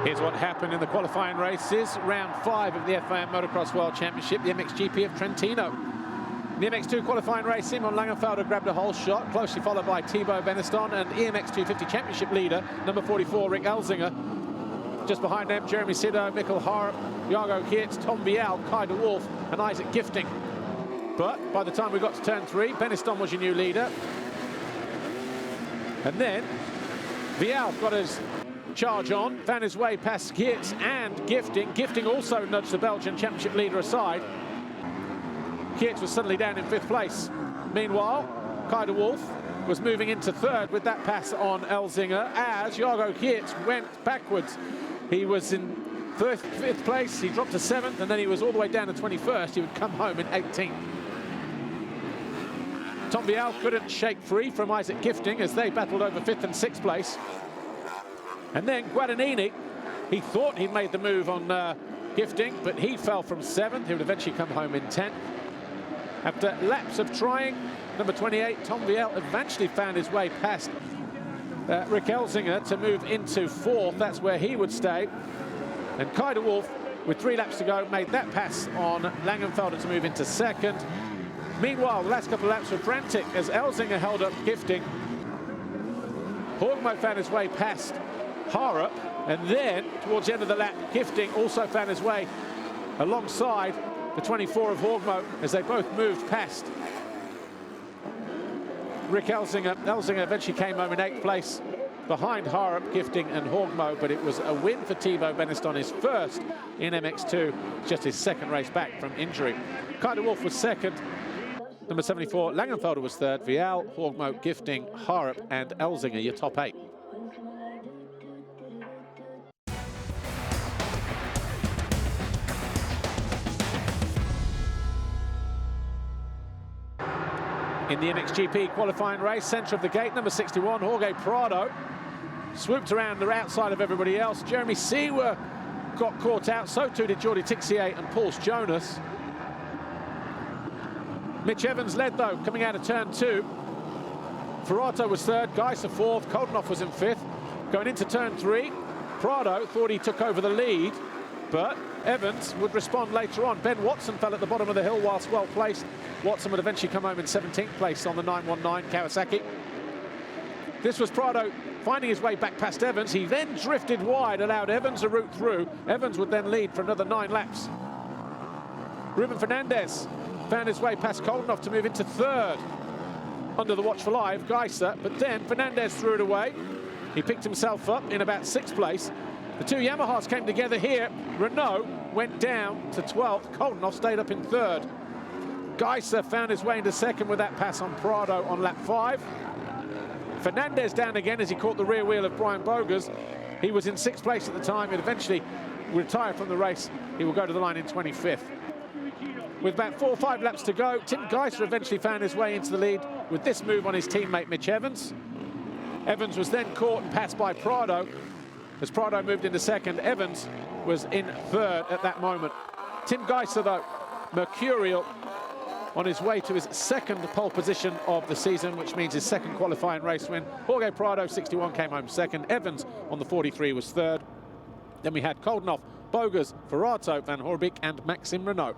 Here's what happened in the qualifying races. Round 5 of the FIM Motocross World Championship, the MXGP of Trentino. In the MX2 qualifying race, Simon Langenfelder grabbed a whole shot, closely followed by Thibaut Beneston and EMX250 Championship leader, number 44, Rick Elzinga. Just behind them, Jeremy Sido, Mikkel Harup, Jago Geerts, Tom Vial, Kai de Wolf and Isaac Gifting. But by the time we got to turn 3, Beneston was your new leader. And then Vial got his charge on, found his way past Geerts and Gifting. Gifting also nudged the Belgian championship leader aside. Geerts was suddenly down in 5th place. Meanwhile, Kai de Wolf was moving into 3rd with that pass on Elzinga as Jago Geerts went backwards. He was in 5th place, he dropped to 7th, and then he was all the way down to 21st. He would come home in 18th. Tom Vial couldn't shake free from Isaac Gifting as they battled over 5th and 6th place. And then Guadagnini, he thought he'd made the move on Gifting, but he fell from 7th. He would eventually come home in 10th. After laps of trying, number 28, Tom Vial eventually found his way past Rick Elzinga to move into 4th. That's where he would stay. And Kai de Wolf, with 3 laps to go, made that pass on Langenfelder to move into 2nd. Meanwhile, the last couple of laps were frantic as Elzinga held up Gifting. Horgmo found his way past Harup, and then towards the end of the lap, Gifting also found his way alongside the 24 of Horgmo as they both moved past Rick Elzinga. Elzinga eventually came home in 8th place behind Harup, Gifting and Horgmo, but it was a win for Thibaut Beneston, his first in MX2, just his 2nd race back from injury. Kai de Wolf was 2nd. Number 74, Langenfelder was 3rd. Vial, Horgmo, Gifting, Harup and Elzinga, your top 8. In the MXGP qualifying race, centre of the gate, number 61, Jorge Prado, swooped around the outside of everybody else. Jeremy Seewer got caught out, so too did Jordi Tixier and Pauls Jonas. Mitch Evans led, though, coming out of turn 2. Ferrato was 3rd, Geiser 4th, Koldenhoff was in 5th. Going into turn 3, Prado thought he took over the lead, but Evans would respond later on. Ben Watson fell at the bottom of the hill whilst well placed. Watson would eventually come home in 17th place on the 919 Kawasaki. This was Prado finding his way back past Evans. He then drifted wide, allowed Evans a route through. Evans would then lead for another 9 laps. Ruben Fernandez found his way past Koldenhoff to move into 3rd. Under the watchful eye of Geiser, but then Fernandez threw it away. He picked himself up in about 6th place. The 2 Yamahas came together here. Renault went down to 12th. Koldenhoff stayed up in 3rd. Geiser found his way into 2nd with that pass on Prado on lap 5. Fernandez down again as he caught the rear wheel of Brian Bogers. He was in 6th place at the time. He'd eventually retire from the race. He will go to the line in 25th. With about 4 or 5 laps to go, Tim Geiser eventually found his way into the lead with this move on his teammate Mitch Evans. Evans was then caught and passed by Prado. As Prado moved into 2nd, Evans was in 3rd at that moment. Tim Geiser, though, mercurial on his way to his 2nd pole position of the season, which means his 2nd qualifying race win. Jorge Prado, 61, came home 2nd. Evans on the 43 was 3rd. Then we had Koldenhoff, Bogers, Ferrato, Van Horbeek and Maxime Renault.